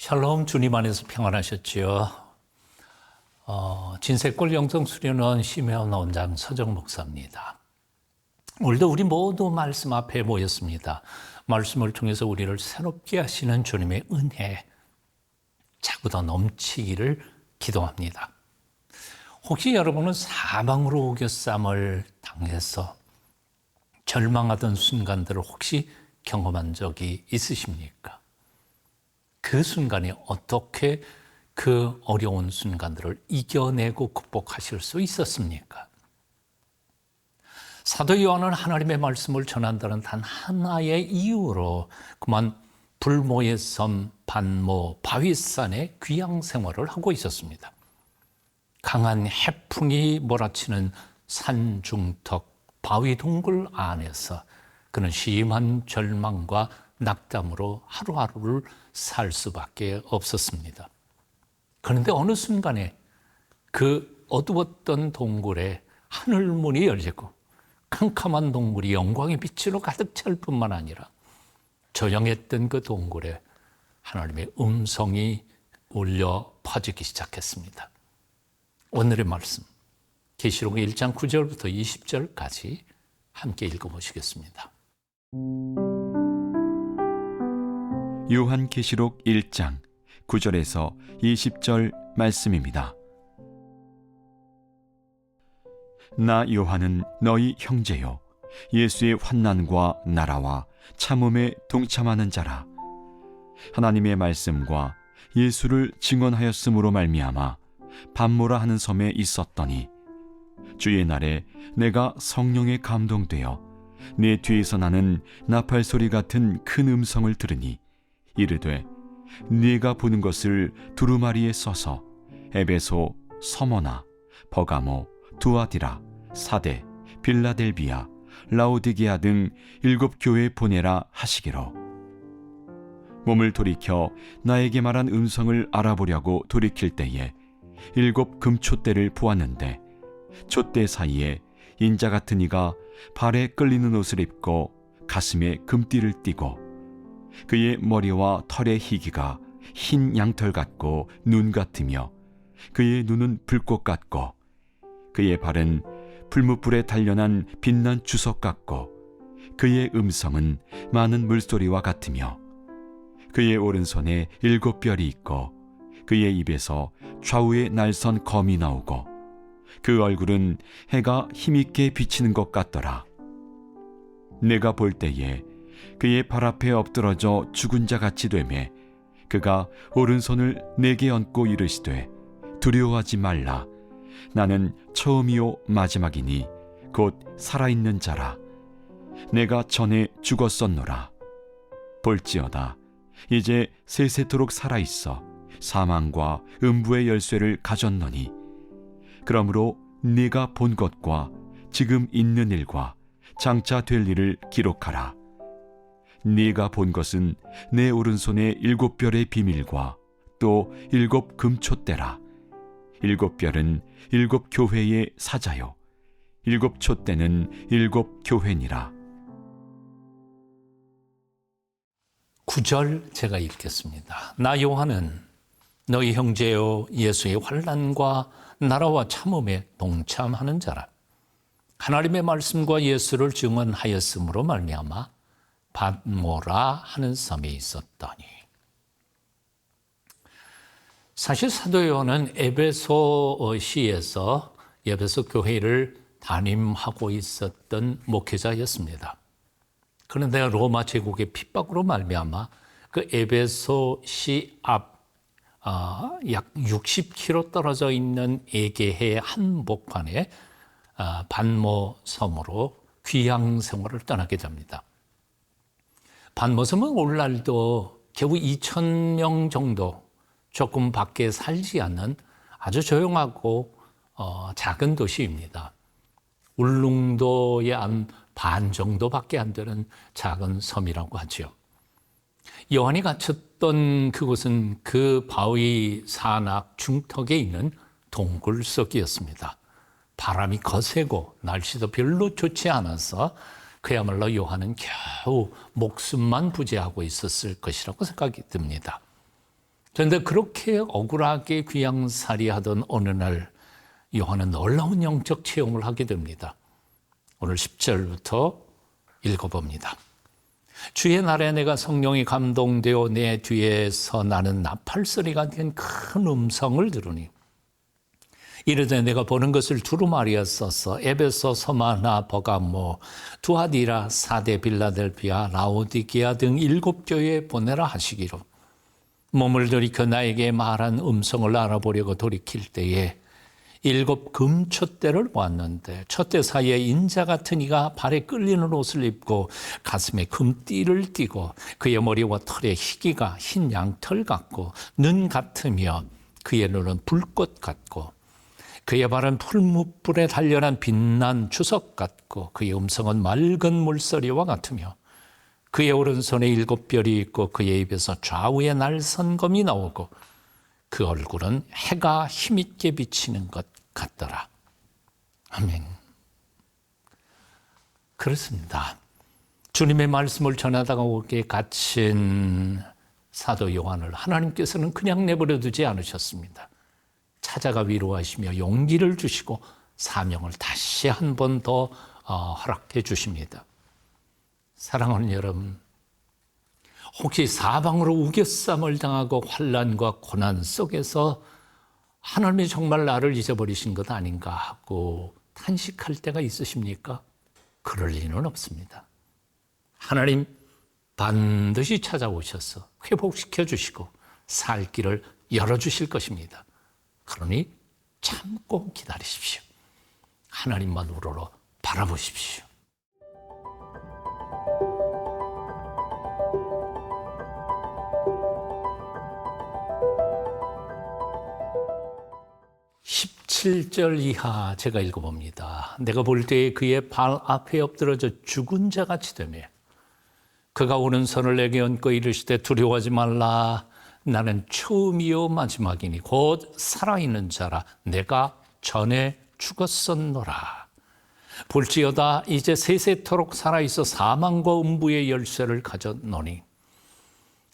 샬롬, 주님 안에서 평안하셨지요. 진세골 영성수련원 심혜원 원장 서정 목사입니다. 오늘도 우리 모두 말씀 앞에 모였습니다. 말씀을 통해서 우리를 새롭게 하시는 주님의 은혜 자꾸 더 넘치기를 기도합니다. 혹시 여러분은 사망으로 우겨쌈을 당해서 절망하던 순간들을 혹시 경험한 적이 있으십니까? 그 순간에 어떻게 그 어려운 순간들을 이겨내고 극복하실 수 있었습니까? 사도 요한은 하나님의 말씀을 전한다는 단 하나의 이유로 그만 불모의 섬 반모 바위산에 귀양 생활을 하고 있었습니다. 강한 해풍이 몰아치는 산중턱 바위 동굴 안에서 그는 심한 절망과 낙담으로 하루하루를 살 수밖에 없었습니다. 그런데 어느 순간에 그 어두웠던 동굴에 하늘문이 열리고 캄캄한 동굴이 영광의 빛으로 가득 찰 뿐만 아니라 조용했던 그 동굴에 하나님의 음성이 울려 퍼지기 시작했습니다. 오늘의 말씀 계시록 1장 9절부터 20절까지 함께 읽어보시겠습니다. 요한계시록 1장 9절에서 20절 말씀입니다. 나 요한은 너희 형제요 예수의 환난과 나라와 참음에 동참하는 자라. 하나님의 말씀과 예수를 증언하였으므로 말미암아 반모라 하는 섬에 있었더니 주의 날에 내가 성령에 감동되어 내 뒤에서 나는 나팔 소리 같은 큰 음성을 들으니 이르되 네가 보는 것을 두루마리에 써서 에베소, 서머나, 버가모, 두아디라, 사데, 빌라델비아, 라오디게아 등 7교회에 보내라 하시기로. 몸을 돌이켜 나에게 말한 음성을 알아보려고 돌이킬 때에 7 금촛대를 보았는데 촛대 사이에 인자 같은 이가 발에 끌리는 옷을 입고 가슴에 금띠를 띠고 그의 머리와 털의 희기가 흰 양털 같고 눈 같으며 그의 눈은 불꽃 같고 그의 발은 풀무불에 단련한 빛난 주석 같고 그의 음성은 많은 물소리와 같으며 그의 오른손에 7뼈리 있고 그의 입에서 좌우에 날선 검이 나오고 그 얼굴은 해가 힘있게 비치는 것 같더라. 내가 볼 때에 그의 발 앞에 엎드러져 죽은 자 같이 되매 그가 오른손을 내게 얹고 이르시되 두려워하지 말라. 나는 처음이요 마지막이니 곧 살아있는 자라. 내가 전에 죽었었노라. 볼지어다 이제 세세토록 살아있어 사망과 음부의 열쇠를 가졌노니 그러므로 네가 본 것과 지금 있는 일과 장차 될 일을 기록하라. 네가 본 것은 내 오른손에 7별의 비밀과 또 7 금촛대라. 7별은 7교회의 사자요 7 촛대는 7 교회니라. 9절 제가 읽겠습니다. 나 요한은 너희 형제요 예수의 환난과 나라와 참음에 동참하는 자라. 하나님의 말씀과 예수를 증언하였으므로 말미암아 반모라 하는 섬에 있었더니. 사실 사도 요한은 에베소시에서 에베소 교회를 담임하고 있었던 목회자였습니다. 그런데 로마 제국의 핍박으로 말미암아 그 에베소시 앞 약 60km 떨어져 있는 에게해 한복판에 반모 섬으로 귀양 생활을 떠나게 됩니다. 반모섬은 오늘날도 겨우 2,000명 정도 조금 밖에 살지 않는 아주 조용하고 작은 도시입니다. 울릉도의 한 반 정도밖에 안 되는 작은 섬이라고 하죠. 요한이 갇혔던 그곳은 그 바위 산악 중턱에 있는 동굴 속이었습니다. 바람이 거세고 날씨도 별로 좋지 않아서 그야말로 요한은 겨우 목숨만 부지하고 있었을 것이라고 생각이 듭니다. 그런데 그렇게 억울하게 귀양살이 하던 어느 날 요한은 놀라운 영적 체험을 하게 됩니다. 오늘 10절부터 읽어봅니다. 주의 날에 내가 성령이 감동되어 내 뒤에서 나는 나팔소리가 된 큰 음성을 들으니 이르되 내가 보는 것을 두루마리에 써서 에베소, 서마나, 버가모, 두아디라, 사데, 빌라델피아, 라오디게아 등 7교회에 보내라 하시기로 몸을 돌이켜 나에게 말한 음성을 알아보려고 돌이킬 때에 7 금촛대를 보았는데 촛대 사이에 인자 같은 이가 발에 끌리는 옷을 입고 가슴에 금띠를 띠고 그의 머리와 털에 희기가 흰 양털 같고 눈 같으며 그의 눈은 불꽃 같고 그의 발은 풀무불에 단련한 빛난 주석 같고 그의 음성은 맑은 물소리와 같으며 그의 오른손에 7별이 있고 그의 입에서 좌우에 날선검이 나오고 그 얼굴은 해가 힘있게 비치는 것 같더라. 아멘. 그렇습니다. 주님의 말씀을 전하다가 오게 갇힌 사도 요한을 하나님께서는 그냥 내버려 두지 않으셨습니다. 찾아가 위로하시며 용기를 주시고 사명을 다시 한 번 더 허락해 주십니다. 사랑하는 여러분, 혹시 사방으로 우겨쌈을 당하고 환난과 고난 속에서 하나님이 정말 나를 잊어버리신 것 아닌가 하고 탄식할 때가 있으십니까? 그럴 리는 없습니다. 하나님 반드시 찾아오셔서 회복시켜 주시고 살 길을 열어주실 것입니다. 그러니 참고 기다리십시오. 하나님만 우러러 바라보십시오. (17절) 이하 제가 읽어봅니다. 내가 볼 때에 그의 발 앞에 엎드러져 죽은 자같이 되며 그가 오른손을 내게 얹고 이르시되 두려워하지 말라. 나는 처음이요 마지막이니 곧 살아있는 자라. 내가 전에 죽었었노라. 볼지어다 이제 세세토록 살아있어 사망과 음부의 열쇠를 가졌노니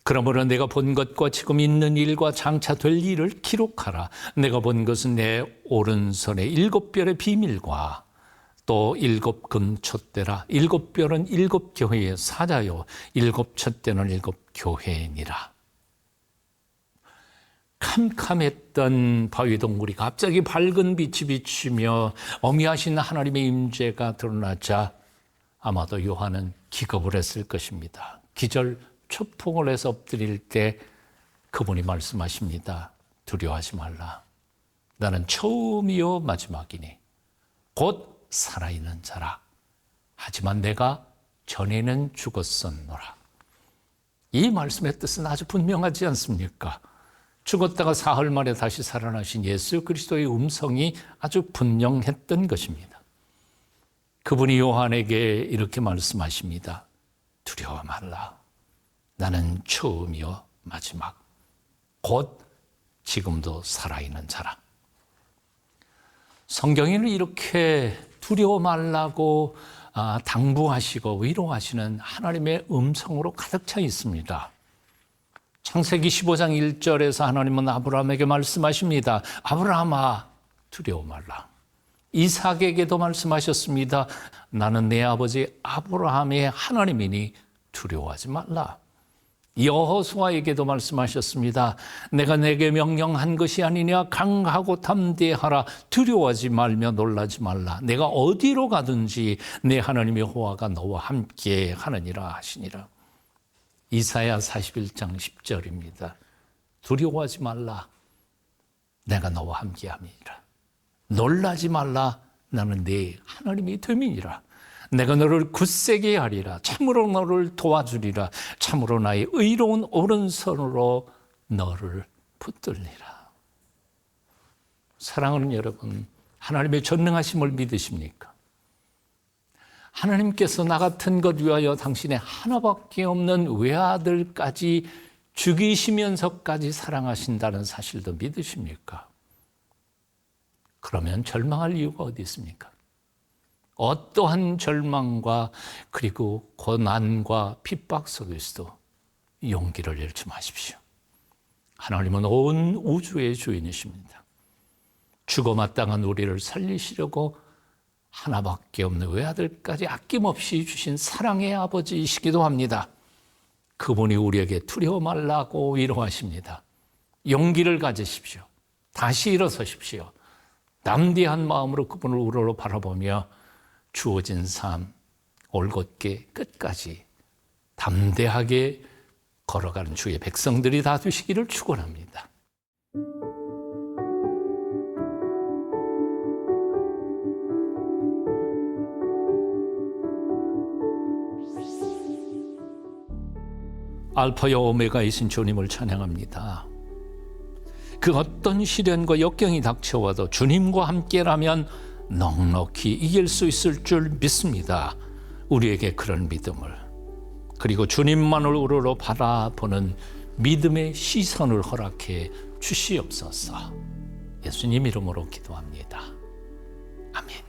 그러므로 내가 본 것과 지금 있는 일과 장차 될 일을 기록하라. 내가 본 것은 내 오른손의 7별의 비밀과 또 7 금촛대라. 7별은 7교회의 사자요 7 촛대는 7 교회니라. 캄캄했던 바위동굴이 갑자기 밝은 빛이 비치며 어미하신 하나님의 임재가 드러나자 아마도 요한은 기겁을 했을 것입니다. 기절 초풍을 해서 엎드릴 때 그분이 말씀하십니다. 두려워하지 말라. 나는 처음이요 마지막이니 곧 살아있는 자라. 하지만 내가 전에는 죽었었노라. 이 말씀의 뜻은 아주 분명하지 않습니까? 죽었다가 사흘 만에 다시 살아나신 예수 그리스도의 음성이 아주 분명했던 것입니다. 그분이 요한에게 이렇게 말씀하십니다. 두려워 말라. 나는 처음이요 마지막 곧 지금도 살아있는 자라. 성경에는 이렇게 두려워 말라고 당부하시고 위로하시는 하나님의 음성으로 가득 차 있습니다. 창세기 15장 1절에서 하나님은 아브라함에게 말씀하십니다. 아브라함아 두려워 말라. 이삭에게도 말씀하셨습니다. 나는 내 아버지 아브라함의 하나님이니 두려워하지 말라. 여호수아에게도 말씀하셨습니다. 내가 내게 명령한 것이 아니냐. 강하고 담대하라. 두려워하지 말며 놀라지 말라. 내가 어디로 가든지 내 하나님 여호와가 너와 함께 하느니라 하시니라. 이사야 41장 10절입니다. 두려워하지 말라. 내가 너와 함께 함이니라. 놀라지 말라. 나는 네 하나님이 됨이니라. 내가 너를 굳세게 하리라. 참으로 너를 도와주리라. 참으로 나의 의로운 오른손으로 너를 붙들리라. 사랑하는 여러분, 하나님의 전능하심을 믿으십니까? 하나님께서 나 같은 것 위하여 당신의 하나밖에 없는 외아들까지 죽이시면서까지 사랑하신다는 사실도 믿으십니까? 그러면 절망할 이유가 어디 있습니까? 어떠한 절망과 그리고 고난과 핍박 속에서도 용기를 잃지 마십시오. 하나님은 온 우주의 주인이십니다. 죽어 마땅한 우리를 살리시려고 하나밖에 없는 외아들까지 아낌없이 주신 사랑의 아버지이시기도 합니다. 그분이 우리에게 두려워 말라고 위로하십니다. 용기를 가지십시오. 다시 일어서십시오. 담대한 마음으로 그분을 우러러 바라보며 주어진 삶 올곧게 끝까지 담대하게 걸어가는 주의 백성들이 다 되시기를 축원합니다. 알파와 오메가이신 주님을 찬양합니다. 그 어떤 시련과 역경이 닥쳐와도 주님과 함께라면 넉넉히 이길 수 있을 줄 믿습니다. 우리에게 그런 믿음을, 그리고 주님만을 우러러 바라보는 믿음의 시선을 허락해 주시옵소서. 예수님 이름으로 기도합니다. 아멘.